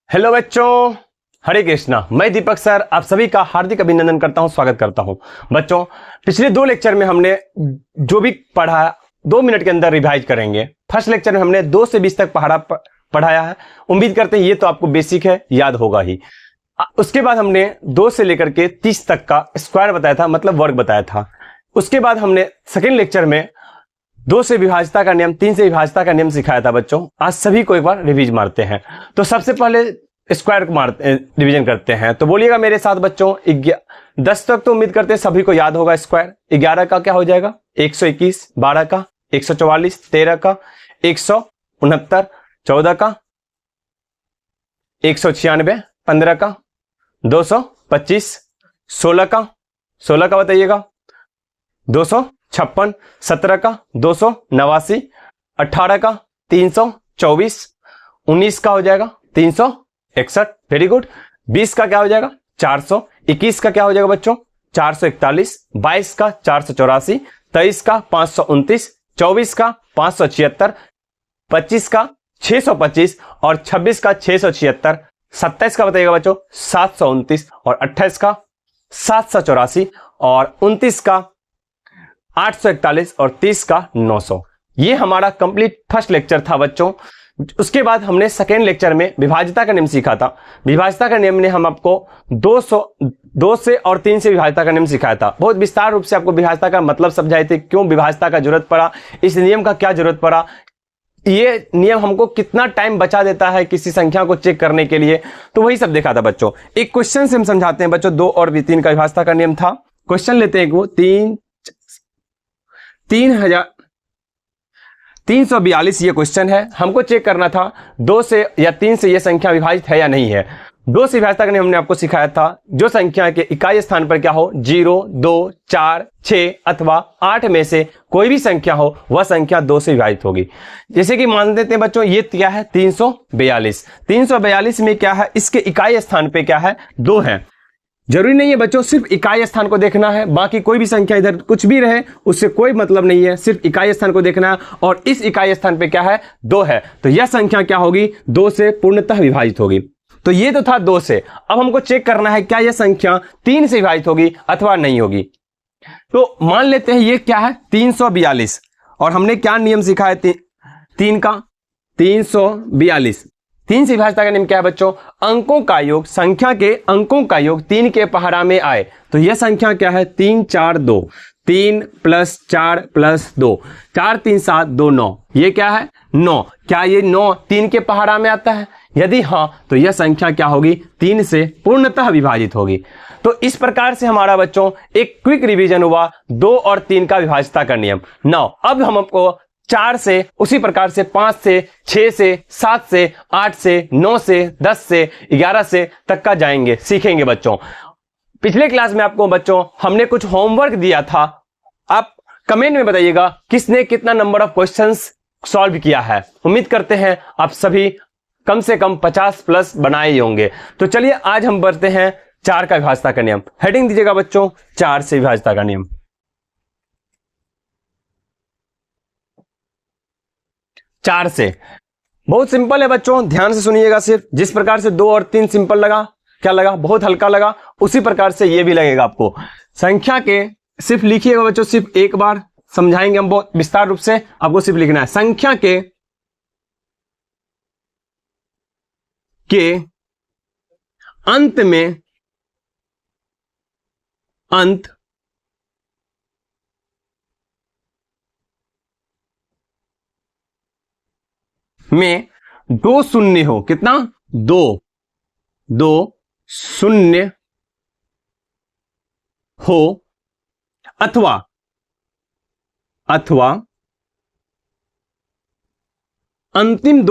Hello बच्चों, हरे कृष्णा। मैं दीपक sir आप सभी का हार्दिक अभिनंदन करता हूं, स्वागत करता हूं। बच्चों, पिछले 2 लेक्चर में हमने जो भी पढ़ा 2 मिनट के अंदर रिवाइज करेंगे। फर्स्ट लेक्चर में हमने 2 से 20 तक पढ़ाया है। उम्मीद करते हैं ये तो आपको बेसिक है, याद होगा ही। उसके बाद हमने 2 से लेकर के 30 तक का स्क्वायर बताया था, मतलब वर्ग बताया था। उसके बाद हमने सेकेंड लेक्चर में 2 से विभाज्यता का नियम, 3 से विभाज्यता का नियम सिखाया था। बच्चों, आज सभी को एक बार रिवीज मारते हैं। तो सबसे पहले स्क्वायर को रिवीजन करते हैं। तो बोलिएगा मेरे साथ बच्चों, 10 तक तो उम्मीद करते हैं सभी को याद होगा। स्क्वायर 11 का क्या हो जाएगा 121, 12 का 144, 13 का 169, 14 का 196, 15 का 225, 16 का बताइएगा 256, 17 का 289, 18 का 324, 19 का हो जाएगा 361, वेरी गुड। 20 का क्या हो जाएगा 400, 21 का क्या हो जाएगा बच्चों 441, 22 का 484, 23 का 529, 24 का 576, 25 का 625 और 26 का 676, 27 का बताइएगा बच्चों 729 और 28 का 784 और 29 का 841 और 30 का 900। ये हमारा कंप्लीट फर्स्ट लेक्चर था बच्चों। उसके बाद हमने सेकेंड लेक्चर में विभाज्यता का नियम सीखा था। विभाज्यता का नियम ने हम आपको 2 से और 3 से विभाज्यता का नियम सिखाया था। बहुत विस्तार रूप से आपको विभाज्यता का मतलब समझाए थे, क्यों विभाज्यता का जरूरत पड़ा, इस नियम का क्या जरूरत पड़ा, ये नियम हमको कितना टाइम बचा देता है किसी संख्या को चेक करने के लिए, तो वही सब देखा था बच्चों। एक क्वेश्चन से हम समझाते हैं बच्चों। 2 और 3 का विभाज्यता का नियम था। क्वेश्चन लेते हैं, वो 342 ये क्वेश्चन है। हमको चेक करना था 2 से या 3 से ये संख्या विभाजित है या नहीं है। 2 से विभाज्यता का नियम हमने आपको सिखाया था, जो संख्या के इकाई स्थान पर क्या हो 0, 2, 4, 6 अथवा 8 में से कोई भी संख्या हो, वह संख्या 2 से विभाजित होगी। जैसे कि मान लेते हैं बच्चों, ये क्या है 342। 342 में क्या है, इसके इकाई स्थान पे क्या है 2 है। जरूरी नहीं है बच्चों सिर्फ इकाई स्थान को देखना है, बाकी कोई भी संख्या इधर कुछ भी रहे उससे कोई मतलब नहीं है, सिर्फ इकाई स्थान को देखना है। और इस इकाई स्थान पे क्या है 2 है, तो यह संख्या क्या होगी 2 से पूर्णतः विभाजित होगी। तो ये तो था 2 से। अब हमको चेक करना है क्या यह संख्या 3 से विभाजित होगी अथवा नहीं होगी। तो मान लेते हैं ये क्या है 342 और हमने क्या नियम सीखा है 3 का 342। 3 से विभाज्यता का नियम क्या है बच्चों, अंकों का योग, संख्या के अंकों का योग 3 के पहाड़ा में आए। तो यह संख्या क्या है 3, 4, 2, 3 + 4 + 2, 4, 3, 7, 2, 9। ये क्या है 9। क्या ये 9 3 के पहाड़ा में आता है? यदि हाँ, तो यह संख्या क्या होगी 3 से पूर्णतः विभाजित होगी। तो इस प्रकार से हमारा बच्चों एक क्विक रिवीजन हुआ 2 और 3 का विभाज्यता का नियम। नाउ अब हम आपको 4 से, उसी प्रकार से 5 से, 6 से, 7 से, 8 से, 9 से, 10 से, 11 से तक का जाएंगे, सीखेंगे बच्चों। पिछले क्लास में आपको बच्चों हमने कुछ होमवर्क दिया था। आप कमेंट में बताइएगा किसने कितना नंबर ऑफ क्वेश्चंस सॉल्व किया है। उम्मीद करते हैं आप सभी कम से कम 50+ बनाए ही होंगे। तो चलिए आज हम बढ़ते हैं 4 का विभाज्यता का नियम। हेडिंग दीजिएगा बच्चों 4 से विभाज्यता का नियम। 4 से बहुत सिंपल है बच्चों, ध्यान से सुनिएगा। सिर्फ जिस प्रकार से 2 और 3 सिंपल लगा, क्या लगा बहुत हल्का लगा, उसी प्रकार से ये भी लगेगा आपको। संख्या के सिर्फ लिखिएगा बच्चों, सिर्फ एक बार समझाएंगे हम बहुत विस्तार रूप से, आपको सिर्फ लिखना है। संख्या के अंत में 2 शून्य हो। कितना 2 शून्य हो अथवा अंतिम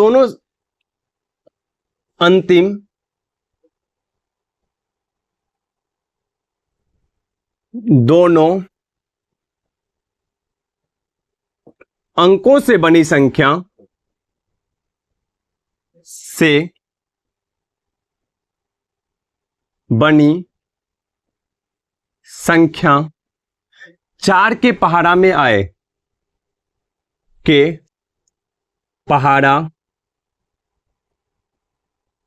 दोनों अंकों से बनी संख्या संख्या 4 के पहाड़ा में आए, के पहाड़ा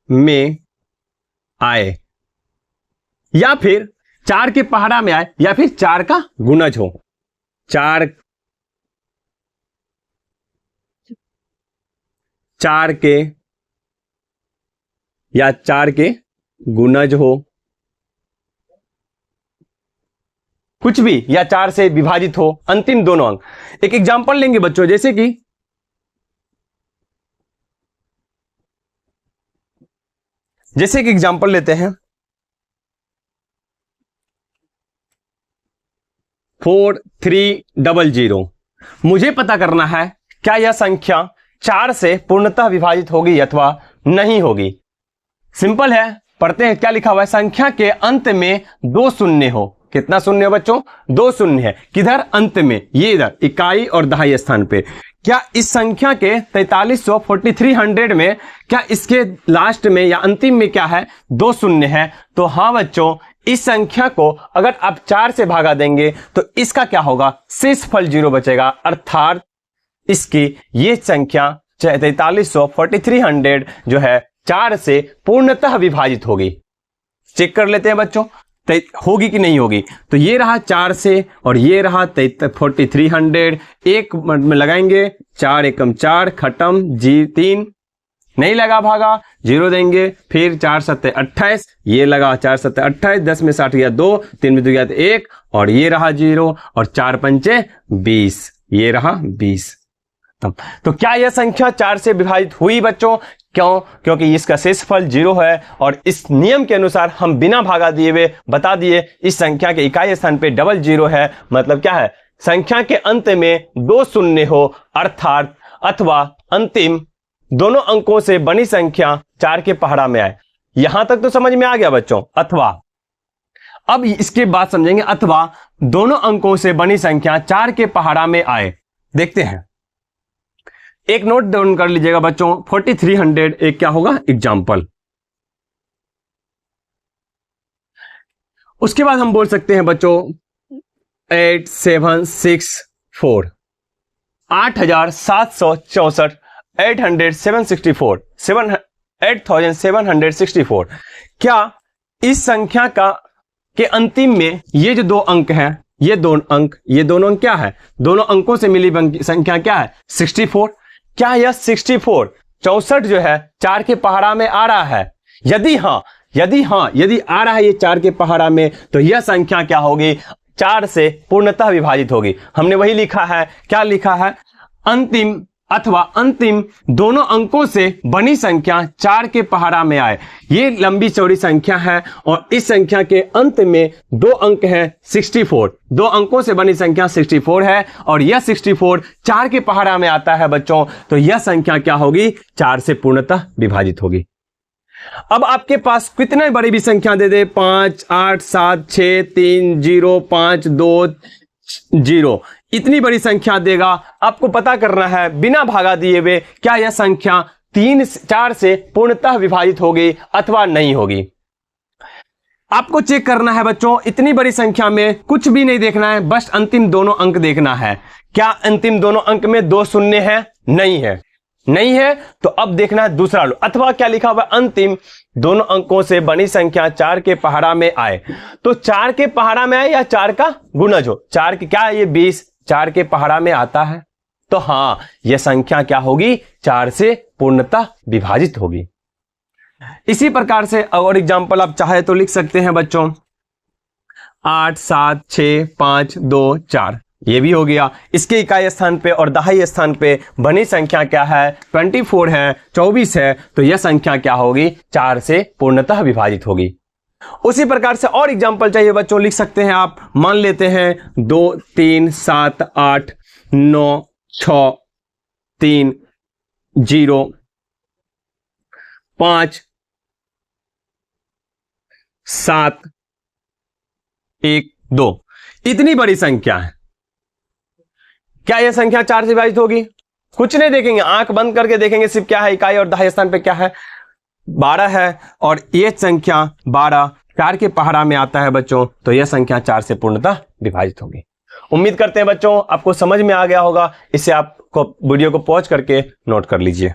में आए, या फिर 4 के पहाड़ा में आए, या फिर 4 का गुणज हो। 4 के या 4 के गुणज हो, कुछ भी, या 4 से विभाजित हो, अंतिम दोनों अंक। एक एग्जांपल लेंगे बच्चों, जैसे कि एक एग्जांपल लेते हैं, 4300। मुझे पता करना है क्या यह संख्या 4 से पूर्णतः विभाजित होगी अथवा नहीं होगी। सिंपल है, पढ़ते हैं क्या लिखा हुआ है। संख्या के अंत में 2 शून्य हो। कितना शून्य है बच्चों? 2 शून्य है। किधर? अंत में, ये इधर इकाई और दहाई स्थान पे। क्या इस संख्या के 4300 में, क्या इसके लास्ट में या अंतिम में क्या है? 2 शून्य है। तो हाँ बच्चों, इस संख्या को अगर आप 4 से भागा देंगे तो इसका क्या होगा? शेषफल 0 बचेगा, अर्थात इसकी ये संख्या 4300 जो है 4 से पूर्णतः विभाजित होगी। चेक कर लेते हैं बच्चों, होगी कि नहीं होगी। तो ये रहा 4 से और ये रहा 4300। एक में लगाएंगे, 4 एकम 4, खत्म, जी 3 नहीं लगा भागा, 0 देंगे। फिर 4 सत्ते 28, ये लगा 4 सत्ते 28, 10 में 60 गया 2, 3 में 2 गया 1, और ये रहा 0, और 4 पंचे 20, ये रहा 20। तो क्या यह संख्या 4 से विभाजित हुई बच्चों? क्यों? क्योंकि इसका शेषफल 0 है, और इस नियम के अनुसार हम बिना भागा दिए हुए बता दिए इस संख्या के इकाई स्थान पे डबल 0 है। मतलब क्या है? संख्या के अंत में 2 शून्य हो, अर्थात अथवा अंतिम दोनों अंकों से बनी संख्या 4 के पहाड़ा में आए। यहां तक तो समझ में आ गया बच्चों? अथवा, अब इसके बाद समझेंगे अथवा दोनों अंकों से बनी संख्या 4 के पहाड़ा में आए। देखते हैं, एक नोट डाउन कर लीजिएगा बच्चों, 4300 एक क्या होगा? एग्जाम्पल। उसके बाद हम बोल सकते हैं बच्चों 8764, 8764, 8764। क्या इस संख्या के अंतिम में ये जो 2 अंक हैं, ये दोनों अंक क्या है? दोनों अंकों से मिली संख्या क्या है? 64। क्या यह 64 जो है 4 के पहाड़ा में आ रहा है? यदि आ रहा है ये 4 के पहाड़ा में, तो यह संख्या क्या होगी? 4 से पूर्णतः विभाजित होगी। हमने वही लिखा है, क्या लिखा है? अंतिम दोनों अंकों से बनी संख्या 4 के पहाड़ा में आए। ये लंबी चौड़ी संख्या है, और इस संख्या के अंत में 2 अंक है 64। 2 अंकों से बनी संख्या 64 है, और यह 64 4 के पहाड़ा में आता है बच्चों। तो यह संख्या क्या होगी? 4 से पूर्णतः विभाजित होगी। अब आपके पास कितने बड़ी भी संख्या दे दे, 5, 8, 7, 6, 3, 0, 5, 2, 0, इतनी बड़ी संख्या देगा। आपको पता करना है बिना भागा दिए हुए, क्या यह संख्या 4 से पूर्णतः विभाजित होगी अथवा नहीं होगी। आपको चेक करना है बच्चों, इतनी बड़ी संख्या में कुछ भी नहीं देखना है, बस अंतिम दोनों अंक देखना है। क्या अंतिम दोनों अंक में 2 शून्य है? नहीं है। तो अब देखना है दूसरा लो, अथवा क्या लिखा हुआ? अंतिम दोनों अंकों से बनी संख्या 4 के पहाड़ा में आए। तो 4 के पहाड़ा में आए या 4 का गुणज हो? 4 के क्या है? ये 20 4 के पहाड़ा में आता है। तो हाँ, यह संख्या क्या होगी? 4 से पूर्णतः विभाजित होगी। इसी प्रकार से और एग्जाम्पल आप चाहे तो लिख सकते हैं बच्चों, 8, 7, 6, 5, 2, 4, ये भी हो गया। इसके इकाई स्थान पे और दहाई स्थान पे बनी संख्या क्या है? 24 है, 24 है। तो यह संख्या क्या होगी? 4 से पूर्णतः विभाजित होगी। उसी प्रकार से और एग्जाम्पल चाहिए बच्चों, लिख सकते हैं आप। मान लेते हैं 2, 3, 7, 8, 9, 6, 3, 0, 5, 7, 1, 2, इतनी बड़ी संख्या है। क्या यह संख्या 4 से विभाजित होगी? कुछ नहीं देखेंगे, आंख बंद करके देखेंगे सिर्फ क्या है, इकाई और दहाई स्थान पे क्या है? 12 है, और ये संख्या 12 4 के पहाड़ा में आता है बच्चों। तो यह संख्या 4 से पूर्णतः विभाजित होगी। उम्मीद करते हैं बच्चों आपको समझ में आ गया होगा। इससे आपको वीडियो को पॉज करके नोट कर लीजिए।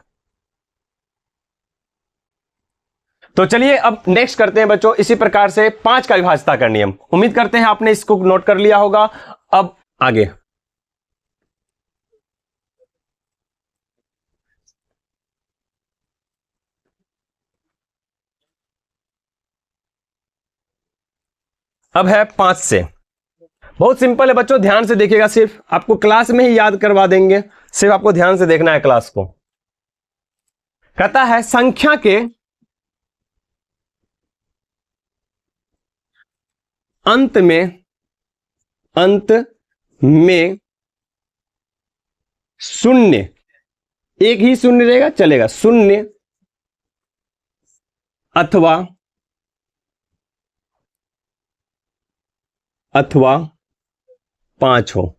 तो चलिए अब नेक्स्ट करते हैं बच्चों इसी प्रकार से 5 का विभाज्यता का नियम। उम्मीद करते हैं आपने इसको नोट कर लिया होगा। अब आगे अब है 5 से। बहुत सिंपल है बच्चों, ध्यान से देखिएगा, सिर्फ आपको क्लास में ही याद करवा देंगे, सिर्फ आपको ध्यान से देखना है क्लास को। कहता है संख्या के अंत में शून्य, एक ही शून्य रहेगा चलेगा, शून्य अथवा 5 हो,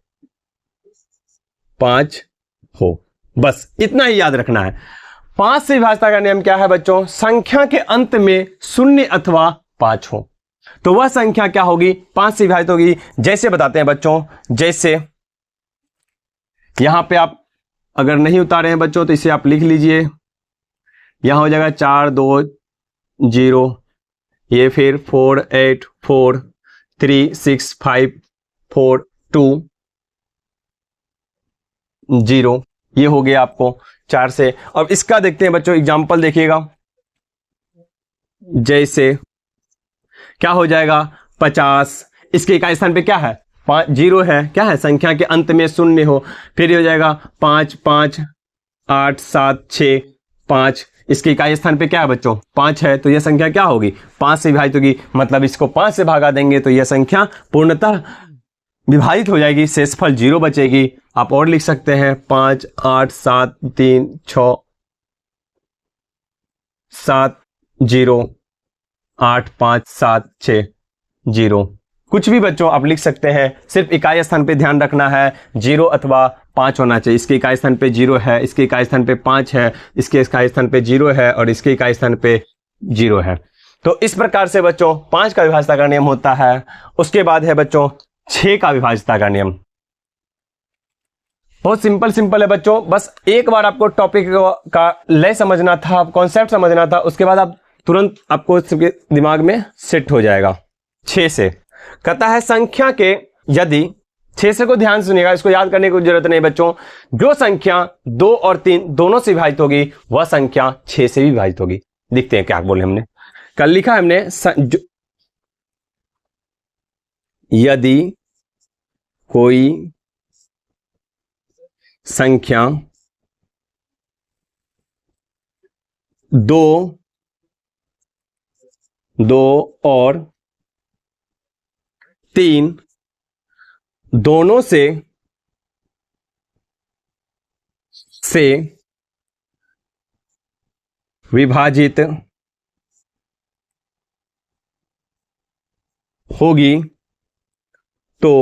बस इतना ही याद रखना है। 5 से विभाज्यता का नियम क्या है बच्चों? संख्या के अंत में शून्य अथवा 5 हो, तो वह संख्या क्या होगी? 5 से विभाजित होगी। जैसे बताते हैं बच्चों, जैसे यहां पे आप अगर नहीं उतारे हैं बच्चों तो इसे आप लिख लीजिए, यहां हो जाएगा 4 2 0, ये फिर 4 8 4 3 6 5 4 2 0, ये हो गया आपको 4 से। अब इसका देखते हैं बच्चों, एग्जाम्पल देखिएगा, जैसे क्या हो जाएगा 50, इसके इकाई स्थान पे क्या है? 0 है, क्या है? संख्या के अंत में शून्य हो, फिर हो जाएगा 5 5 8 7 6 5, इसके इकाई स्थान पे क्या है बच्चों? 5 है, तो यह संख्या क्या होगी? 5 से विभाजित होगी, मतलब इसको 5 से भागा देंगे तो यह संख्या पूर्णतः विभाजित हो जाएगी, शेषफल 0 बचेगी। आप और लिख सकते हैं 5 8 7 3 6 7 0 8 5 7 6 0, कुछ भी बच्चों आप लिख सकते हैं, सिर्फ इकाई स्थान पे ध्यान रखना है 0 अथवा 5 होना चाहिए। इसके इकाई स्थान पे 0 है, इसके इकाई स्थान पे 5 है, इसके इकाई स्थान पे 0 है और इसके इकाई स्थान पे 0 है। तो इस प्रकार से बच्चों 5 का विभाज्यता का नियम होता है। उसके बाद है बच्चों 6 का विभाज्यता का नियम। बहुत सिंपल है बच्चों, बस एक बार आपको टॉपिक का लय समझना था, कॉन्सेप्ट समझना था, उसके बाद आप तुरंत आपको दिमाग में सेट हो जाएगा। 6 से कहता है संख्या के, यदि 6 से को ध्यान सुनिएगा, इसको याद करने की जरूरत नहीं बच्चों, जो संख्या 2 और 3 दोनों से विभाजित होगी वह संख्या 6 से भी विभाजित होगी। देखते हैं क्या बोले हमने, कल लिखा है हमने, यदि कोई संख्या 2 और 3 दोनों से विभाजित होगी तो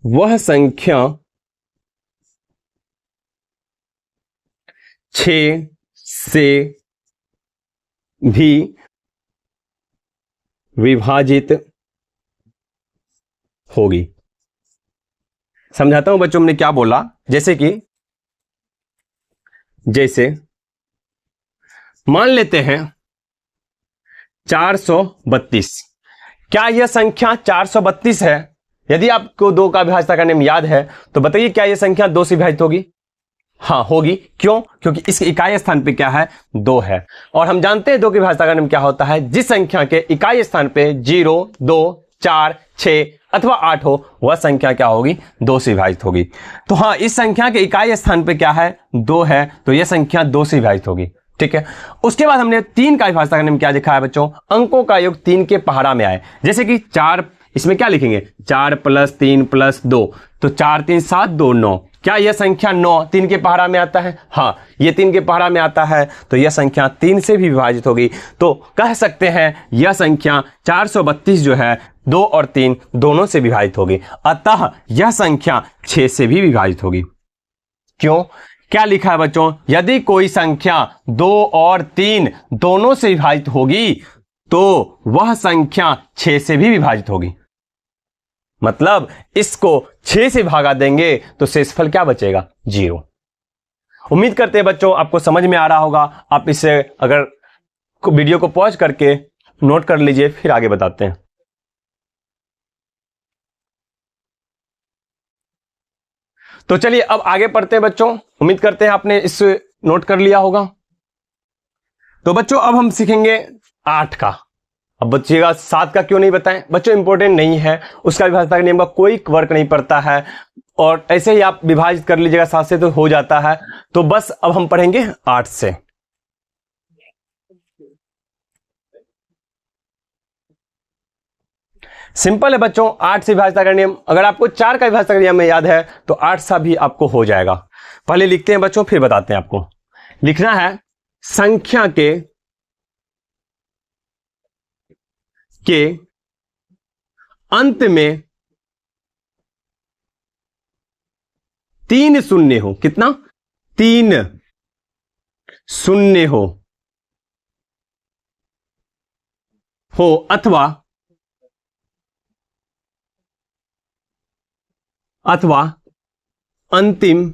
वह संख्या 6 से भी विभाजित होगी। समझाता हूं बच्चों, हमने क्या बोला। जैसे मान लेते हैं 432, क्या यह संख्या 432 है? यदि आपको 2 का विभाज्यता का नियम याद है तो बताइए क्या यह संख्या 2 से विभाजित होगी? हाँ होगी। क्यों? क्योंकि इसके इकाई स्थान पे क्या है? 2 है, और हम जानते हैं 2 की विभाज्यता का नियम क्या होता है, जिस संख्या के इकाई स्थान पे 0 2 4 6 अथवा 8 हो वह संख्या क्या होगी? 2 से विभाजित होगी। तो हाँ, इस संख्या के इकाई स्थान पे क्या है? 2 है, तो यह संख्या 2 से विभाजित होगी। ठीक है, उसके बाद हमने 3 का विभाज्यता का नियम क्या लिखा है बच्चों? अंकों का योग 3 के पहाड़ा में आए। जैसे कि 4, इसमें क्या लिखेंगे? 4 + 3 + 2, तो 4 3 7 2 9, क्या यह संख्या 9 3 के पहाड़ा में आता है? हाँ, यह 3 के पहाड़ा में आता है, तो यह संख्या 3 से भी विभाजित होगी। तो कह सकते हैं यह संख्या 432 जो है 2 और 3 दोनों से विभाजित होगी, अतः यह संख्या 6 से भी विभाजित होगी। क्यों? क्या लिखा है बच्चों? यदि कोई संख्या 2 और 3 दोनों से विभाजित होगी तो वह संख्या 6 से भी विभाजित होगी। मतलब इसको 6 से भागा देंगे तो शेषफल क्या बचेगा? 0। उम्मीद करते हैं बच्चों आपको समझ में आ रहा होगा। आप इसे अगर वीडियो को पॉज करके नोट कर लीजिए, फिर आगे बताते हैं। तो चलिए अब आगे पढ़ते हैं बच्चों। उम्मीद करते हैं आपने इस नोट कर लिया होगा। तो बच्चों अब हम सीखेंगे 8 का। अब बच्चिएगा 7 का क्यों नहीं बताएं बच्चों, इंपॉर्टेंट नहीं है, उसका विभाज्यता के नियम का कोई वर्क नहीं पड़ता है, और ऐसे ही आप विभाजित कर लीजिएगा 7 से तो हो जाता है। तो बस अब हम पढ़ेंगे 8 से। सिंपल है बच्चों, 8 से विभाज्यता का नियम, अगर आपको 4 का विभाज्यता का नियम याद है तो 8 सा भी आपको हो जाएगा। पहले लिखते हैं बच्चों, फिर बताते हैं आपको। लिखना है संख्या के अंत में 3 शून्य हो। कितना? 3 शून्य हो अथवा अंतिम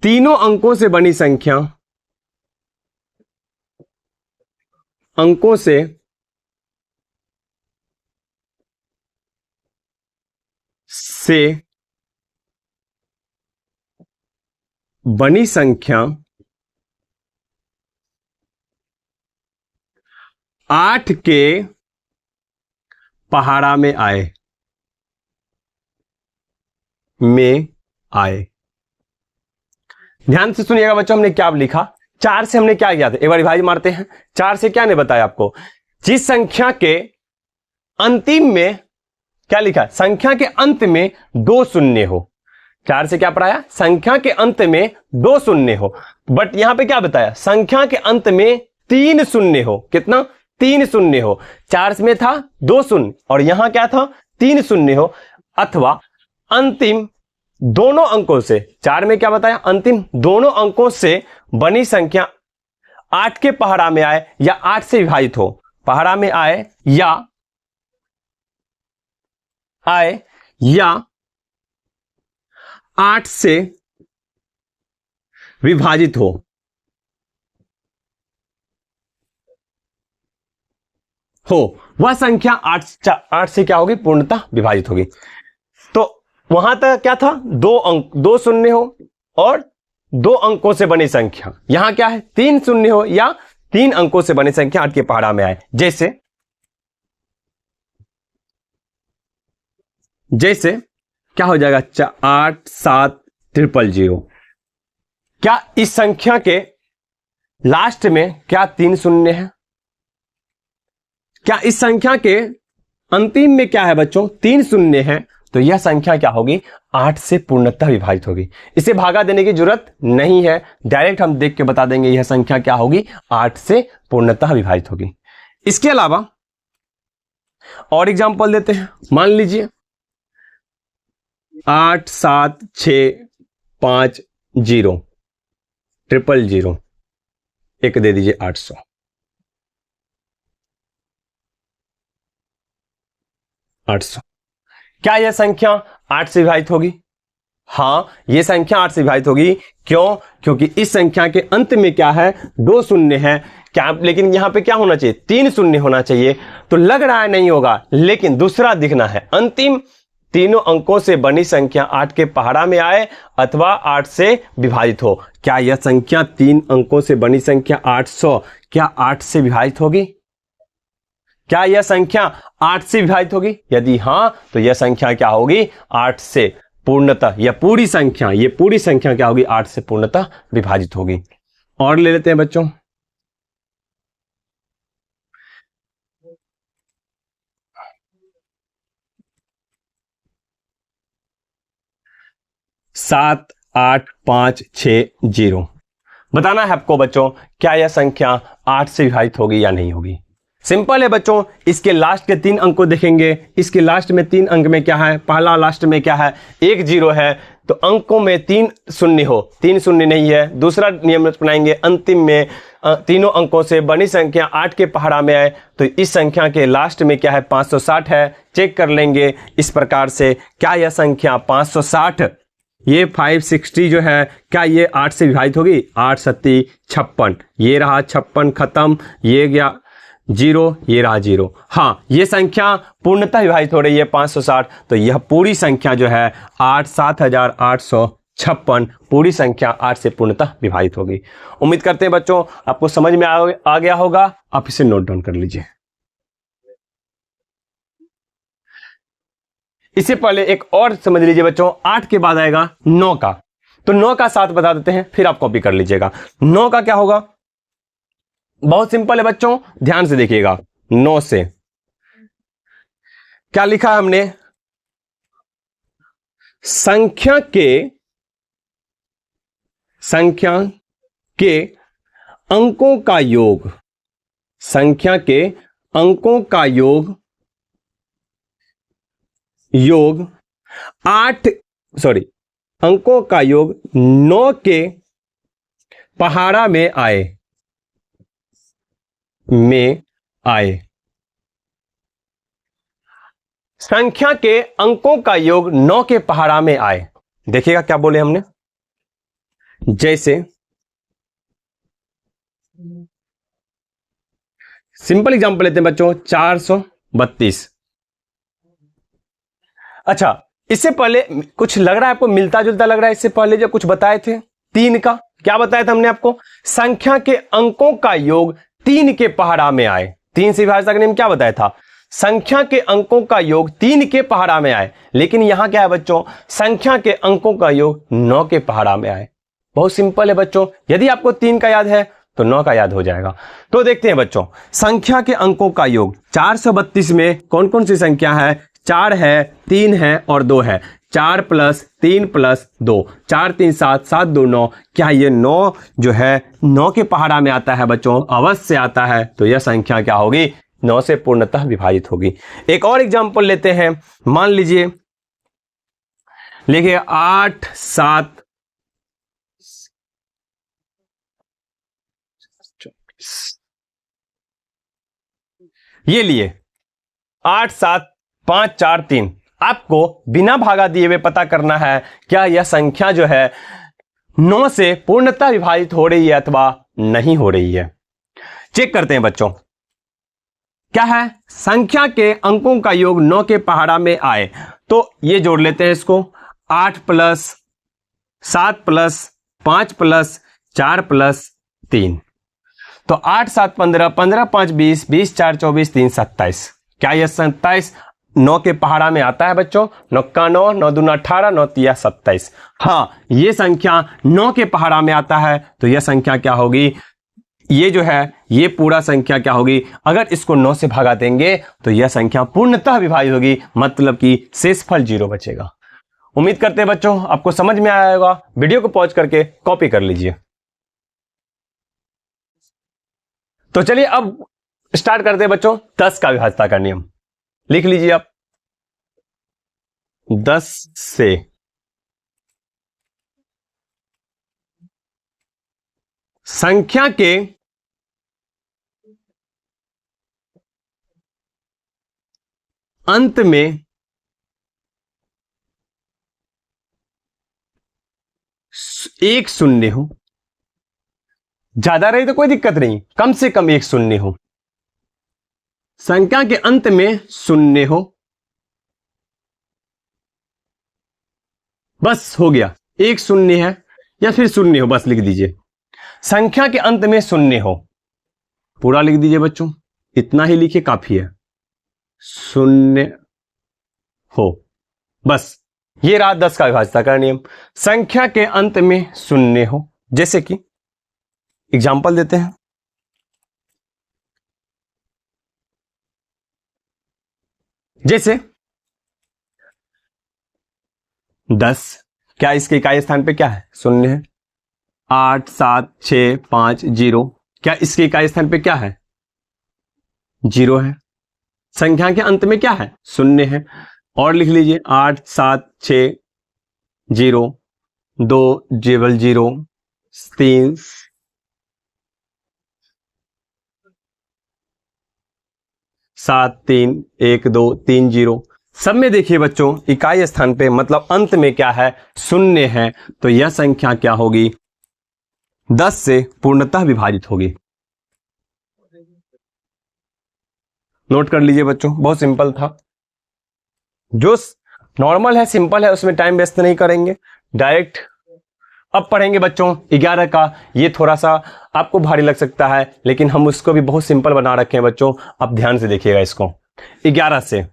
तीनों अंकों से बनी संख्या से बनी संख्या 8 के पहाड़ा में आए ध्यान से सुनिएगा बच्चों, हमने क्या लिखा। 4 से हमने क्या किया था, एक बार विभाजित मारते हैं। 4 से क्या ने बताया आपको, जिस संख्या के अंतिम में क्या लिखा, संख्या के अंत में 2 शून्य हो। 4 से क्या पढ़ाया, संख्या के अंत में 2 शून्य हो, बट यहां पे क्या बताया, संख्या के अंत में 3 शून्य हो। कितना? 3 शून्य हो। 4 में था 2 शून्य और यहां क्या था, 3 शून्य हो, अथवा अंतिम दोनों अंकों से, 4 में क्या बताया, अंतिम दोनों अंकों से बनी संख्या 8 के पहाड़ा में आए या 8 से विभाजित हो। पहाड़ा में आए या 8 से विभाजित हो। वह संख्या 8 से क्या होगी, पूर्णतः विभाजित होगी। तो वहां तक क्या था, 2 शून्य हो और 2 अंकों से बनी संख्या। यहां क्या है, 3 शून्य हो या 3 अंकों से बनी संख्या 8 के पहाड़ा में आए। जैसे क्या हो जाएगा, 8 7 000। क्या इस संख्या के लास्ट में क्या 3 शून्य है? क्या इस संख्या के अंतिम में क्या है बच्चों, 3 शून्य है? तो यह संख्या क्या होगी, 8 से पूर्णतः विभाजित होगी। इसे भागा देने की जरूरत नहीं है, डायरेक्ट हम देख के बता देंगे यह संख्या क्या होगी, 8 से पूर्णतः विभाजित होगी। इसके अलावा और एग्जांपल देते हैं। मान लीजिए 8 7 6 5 0 000, एक दे दीजिए 800। क्या यह संख्या 8 से विभाजित होगी? हां, यह संख्या 8 से विभाजित होगी। क्यों? क्योंकि इस संख्या के अंत में क्या है, 2 शून्य है। क्या, लेकिन यहां पे क्या होना चाहिए, 3 शून्य होना चाहिए। तो लग रहा है नहीं होगा, लेकिन दूसरा दिखना है, अंतिम तीनों अंकों से बनी संख्या 8 के पहाड़ा में आए अथवा 8 से विभाजित हो। क्या यह संख्या 3 अंकों से बनी संख्या 800 क्या 8 से विभाजित होगी? क्या यह संख्या 8 से विभाजित होगी? यदि हां, तो यह संख्या क्या होगी, 8 से पूर्णतः, यह पूरी संख्या क्या होगी, 8 से पूर्णतः विभाजित होगी। और ले लेते हैं बच्चों, सात 8 5 6 0। बताना है आपको बच्चों, क्या यह संख्या 8 से विभाजित होगी या नहीं होगी। सिंपल है बच्चों, इसके लास्ट के 3 अंक को देखेंगे। इसके लास्ट में 3 अंक में क्या है, पहला लास्ट में क्या है, 1 0 है, तो अंकों में 3 शून्य हो, 3 शून्य नहीं है। दूसरा नियम अपनाएंगे, अंतिम में तीनों अंकों से बनी संख्या 8 के पहाड़ा में आए, तो इस संख्या के लास्ट में क्या है, 560 है। चेक कर लेंगे इस प्रकार से, क्या यह संख्या 560 ये 560 जो है क्या ये 8 से विभाजित होगी? 8 सत्ती 56, ये रहा 56 खत्म, ये गया 0, ये रहा 0। हाँ, ये संख्या पूर्णतः विभाजित हो रही है 560, तो यह पूरी संख्या जो है 7856 पूरी संख्या 8 से पूर्णतः विभाजित होगी। उम्मीद करते हैं बच्चों आपको समझ में आ गया होगा। आप इसे नोट डाउन कर लीजिए। इससे पहले एक और समझ लीजिए बच्चों, 8 के बाद आएगा 9 का, तो 9 का 7 बता देते हैं, फिर आप कॉपी कर लीजिएगा। 9 का क्या होगा? बहुत सिंपल है बच्चों, ध्यान से देखिएगा। 9 से क्या लिखा है हमने? संख्या के अंकों का योग, संख्या के अंकों का योग 9 का योग 9 के पहाड़ा में आए, संख्या के अंकों का योग 9 के पहाड़ा में आए। देखिएगा क्या बोले हमने, जैसे सिंपल एग्जांपल लेते हैं बच्चों, 432। अच्छा, इससे पहले कुछ लग रहा है आपको मिलता जुलता लग रहा है? इससे पहले जो कुछ बताए थे 3 का, क्या बताया था हमने आपको? संख्या के अंकों का योग 3 के पहाड़ा में आए। 3 से विभाजित करने में क्या बताया था? संख्या के अंकों का योग 3 के पहाड़ा में आए। लेकिन यहां क्या है बच्चों? संख्या के अंकों का योग 9 के पहाड़ा में आए। बहुत सिंपल है बच्चों, यदि आपको 3 का याद है तो 9 का याद हो जाएगा। तो देखते हैं बच्चों, संख्या के अंकों का योग 432 में कौन कौन सी संख्या है? 4 है, 3 है और 2 है। 4 + 3 + 2, 4 3 7, 7 2 9। क्या ये 9 जो है 9 के पहाड़ा में आता है बच्चों? अवश्य आता है। तो यह संख्या क्या होगी? 9 से पूर्णतः विभाजित होगी। एक और एग्जांपल लेते हैं, मान लीजिए लिखिए 8 7 ये लिए 8 7 5 4 3। आपको बिना भागा दिए हुए पता करना है क्या यह संख्या जो है 9 से पूर्णतः विभाजित हो रही है अथवा नहीं हो रही है। चेक करते हैं बच्चों, क्या है? संख्या के अंकों का योग 9 के पहाड़ा में आए, तो ये जोड़ लेते हैं इसको। 8 + 7 + 5 + 4 + 3, तो 8 7 15, 15 5 20, 20 4 24, 3 27। क्या यह 27 9 के पहाड़ा में आता है बच्चों? 9 का 9, 9 दूना 18, 9 तिया 27। हाँ, ये संख्या 9 के पहाड़ा में आता है। तो यह संख्या क्या होगी? ये जो है ये पूरा संख्या क्या होगी? अगर इसको 9 से भागा देंगे तो यह संख्या पूर्णतः विभाजित होगी, मतलब कि शेषफल 0 बचेगा। उम्मीद करते हैं बच्चों आपको समझ में आया होगा। वीडियो को पॉज करके कॉपी कर लीजिए। तो चलिए अब स्टार्ट करते हैं बच्चों 10 का विभाज्यता का नियम। लिख लीजिए आप, 10 से संख्या के अंत में एक शून्य हो, ज्यादा रही तो कोई दिक्कत नहीं, कम से कम एक शून्य हो। संख्या के अंत में शून्य हो, बस हो गया। एक शून्य है या फिर शून्य हो, बस लिख दीजिए। संख्या के अंत में शून्य हो, पूरा लिख दीजिए बच्चों, इतना ही लिखिए काफी है। शून्य हो, बस। ये रहा 10 का विभाज्यता का नियम। संख्या के अंत में शून्य हो, जैसे कि एग्जाम्पल देते हैं, जैसे 10, क्या इसके इकाई स्थान पे क्या है? शून्य है। 8 7 6 5 0, क्या इसके इकाई स्थान पे क्या है? 0 है। संख्या के अंत में क्या है? शून्य है। और लिख लीजिए 8 7 6 0 2 0 3 7 3 1 2 3 0 सब में देखिए बच्चों इकाई स्थान पे मतलब अंत में क्या है, शून्य है, तो यह संख्या क्या होगी, 10 से पूर्णतः विभाजित होगी। नोट कर लीजिए बच्चों, बहुत सिंपल था। जो नॉर्मल है, सिंपल है, उसमें टाइम वेस्ट नहीं करेंगे, डायरेक्ट अब पढ़ेंगे बच्चों 11 का। ये थोड़ा सा आपको भारी लग सकता है, लेकिन हम उसको भी बहुत सिंपल बना रखे हैं बच्चों, आप ध्यान से देखिएगा इसको। 11 से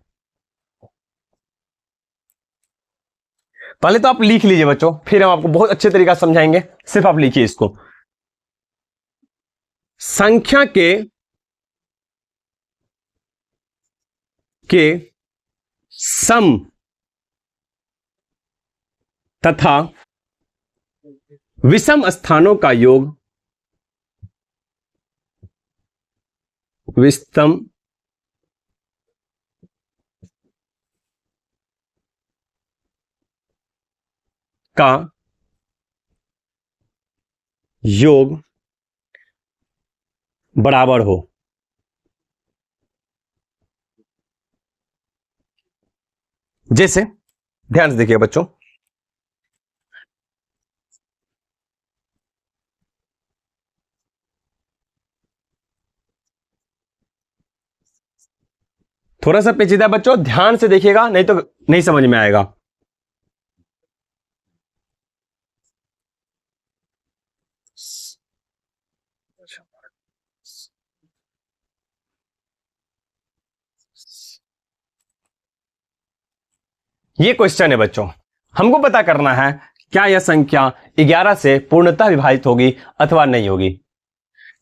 पहले तो आप लिख लीजिए बच्चों, फिर हम आपको बहुत अच्छे तरीका से समझाएंगे, सिर्फ आप लिखिए इसको। संख्या के सम तथा विषम स्थानों का योग, विषम का योग बराबर हो। जैसे ध्यान से देखिए बच्चों, थोड़ा सा पेचीदा बच्चों, ध्यान से देखिएगा, नहीं तो नहीं समझ में आएगा। ये क्वेश्चन है बच्चों, हमको पता करना है क्या यह संख्या 11 से पूर्णतः विभाजित होगी अथवा नहीं होगी।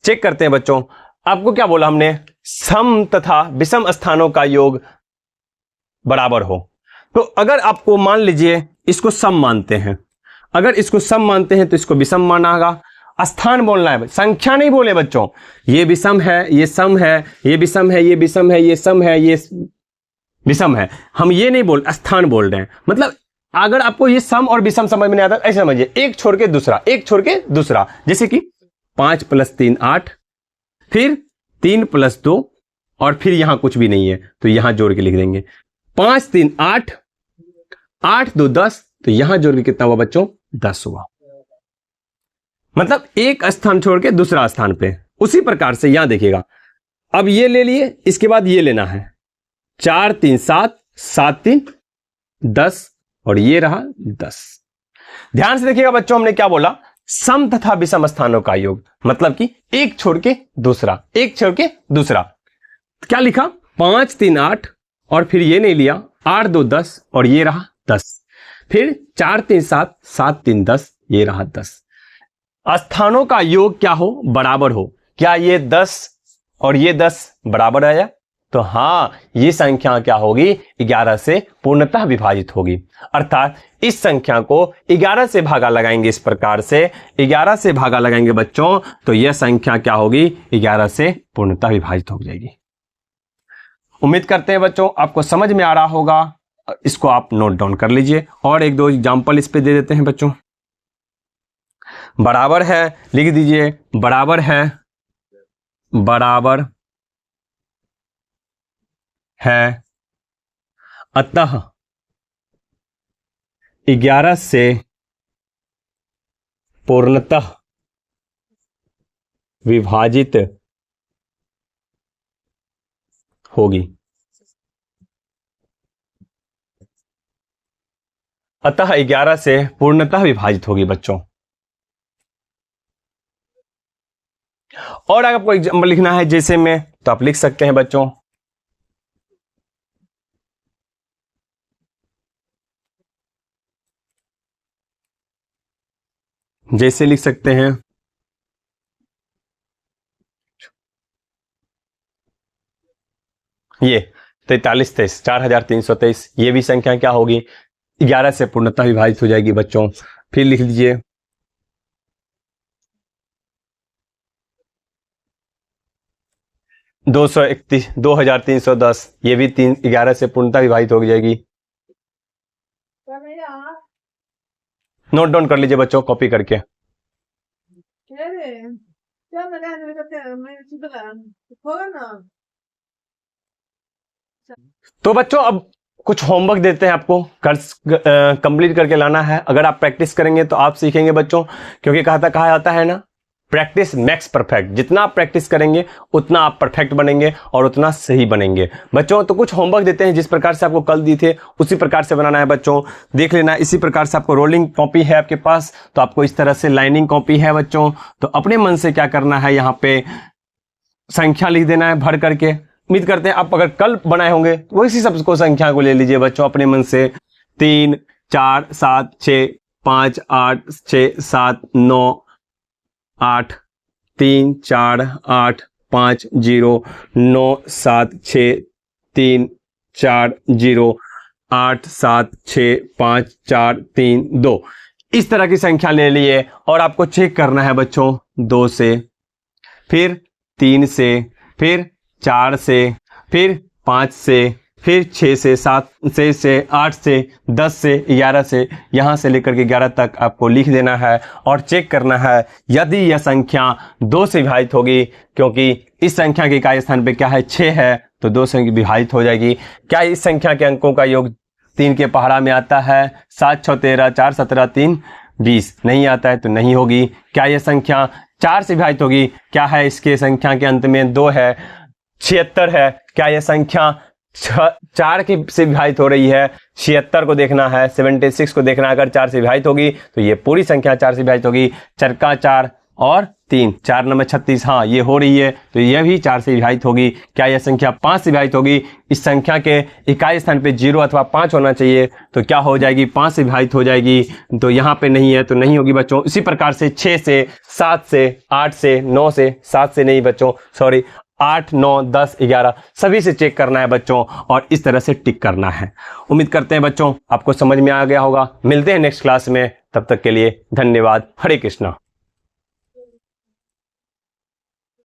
चेक करते हैं बच्चों, आपको क्या बोला हमने, सम तथा विषम स्थानों का योग बराबर हो। तो अगर आपको मान लीजिए इसको सम मानते हैं, अगर इसको सम मानते हैं तो इसको विषम माना होगा। स्थान बोलना है, संख्या नहीं बोले बच्चों। ये विषम है, ये सम है, ये विषम है, ये विषम है, ये सम है, ये विषम है। हम ये नहीं बोल, स्थान बोल रहे हैं। मतलब अगर आपको ये सम और विषम समझ में नहीं आता, ऐसे समझिए, एक छोड़ के दूसरा, एक छोड़ के दूसरा। जैसे कि 5 + 3 8, फिर 3 + 2, और फिर यहां कुछ भी नहीं है तो यहां जोड़ के लिख देंगे 5 3 8, 8 2 10, तो यहां जोड़ के कितना हुआ बच्चों, 10 हुआ। मतलब एक स्थान छोड़ के दूसरा स्थान पे। उसी प्रकार से यहां देखिएगा, अब ये ले लिए, इसके बाद ये लेना है, 4 3 7, 7 3 10, और ये रहा 10। ध्यान से देखिएगा बच्चों, हमने क्या बोला, सम तथा विषम स्थानों का योग, मतलब कि एक छोड़ के दूसरा, एक छोड़ के दूसरा। क्या लिखा, 5 3 8, और फिर ये नहीं लिया, 8 2 10, और ये रहा 10, फिर 4 3 7, 7 3 10, ये रहा 10। स्थानों का योग क्या हो, बराबर हो। क्या ये 10 और ये 10 बराबर आया, तो हां, ये संख्या क्या होगी, 11 से पूर्णतः विभाजित होगी। अर्थात इस संख्या को 11 से भागा लगाएंगे, इस प्रकार से 11 से भागा लगाएंगे बच्चों, तो यह संख्या क्या होगी, 11 से पूर्णतः विभाजित हो जाएगी। उम्मीद करते हैं बच्चों आपको समझ में आ रहा होगा, इसको आप नोट डाउन कर लीजिए। और एक दो एग्जाम्पल इस पे दे देते हैं बच्चों। बराबर है, लिख दीजिए, बराबर है, बराबर है, अतः 11 से पूर्णतः विभाजित होगी। अतः 11 से पूर्णतः विभाजित होगी बच्चों। और अगर आपको एग्जाम्पल लिखना है जैसे में, तो आप लिख सकते हैं बच्चों, जैसे लिख सकते हैं, ये 43 23 4323, ये भी संख्या क्या होगी, 11 से पूर्णतः विभाजित हो जाएगी बच्चों। फिर लिख लीजिए 231 2310, ये भी 11 से पूर्णतः विभाजित हो जाएगी। नोट डाउन कर लीजिए बच्चों, कॉपी करके। तो बच्चों अब कुछ होमवर्क देते हैं आपको, कंप्लीट करके लाना है। अगर आप प्रैक्टिस करेंगे तो आप सीखेंगे बच्चों, क्योंकि कहा जाता है ना, प्रैक्टिस मेक्स परफेक्ट। जितना आप प्रैक्टिस करेंगे उतना आप परफेक्ट बनेंगे और उतना सही बनेंगे बच्चों। तो कुछ होमवर्क देते हैं, जिस प्रकार से आपको कल दिए थे उसी प्रकार से बनाना है बच्चों, देख लेना। इसी प्रकार से आपको रोलिंग कॉपी है आपके पास, तो आपको इस तरह से लाइनिंग कॉपी है बच्चों। तो अपने मन से क्या करना है, यहाँ पे संख्या लिख देना है भर करके। उम्मीद करते हैं आप अगर कल बनाए होंगे तो इसी सबको संख्या को ले लीजिए बच्चों अपने मन से। 3 4 7 6 5 8 6 7 9 8 3 4 8 5 0 9 7 6 3 4 0 8 7 6 5 4 3 2 इस तरह की संख्या ले लिए। और आपको चेक करना है बच्चों 2 से, फिर 3 से, फिर 4 से, फिर 5 से, फिर 6 से, 7 से 8 से, 10 से, 11 से, यहाँ से लेकर के 11 तक आपको लिख देना है और चेक करना है यदि यह संख्या 2 से विभाजित होगी, क्योंकि इस संख्या के इकाई स्थान पे क्या है 6 है, तो 2 से विभाजित हो जाएगी। क्या इस संख्या के अंकों का योग 3 के पहाड़ा में आता है? 7 6 13, 4 17, 3 20 नहीं आता है तो नहीं होगी। क्या यह संख्या 4 से विभाजित होगी? क्या है इसके संख्या के अंत में 2 है, 76 है। क्या यह संख्या 4 के से विभाजित हो रही है? 76 को देखना है, 76 को देखना है। अगर 4 से विभाजित होगी तो ये पूरी संख्या 4 से विभाजित होगी। चरका 4 और 3, 4 9 36, हाँ ये हो रही है तो यह भी 4 से विभाजित होगी। क्या यह संख्या 5 से विभाजित होगी? इस संख्या के इकाई स्थान पे 0 अथवा 5 होना चाहिए, तो क्या हो जाएगी 5 से विभाजित हो जाएगी। तो यहाँ पे नहीं है तो नहीं होगी बच्चों। इसी प्रकार से 6 से, 7 से, 8 से, 9 से, 7 से नहीं बच्चों, सॉरी 8 9 10 11 सभी से चेक करना है बच्चों और इस तरह से टिक करना है। उम्मीद करते हैं बच्चों आपको समझ में आ गया होगा। मिलते हैं नेक्स्ट क्लास में, तब तक के लिए धन्यवाद। हरे कृष्णा।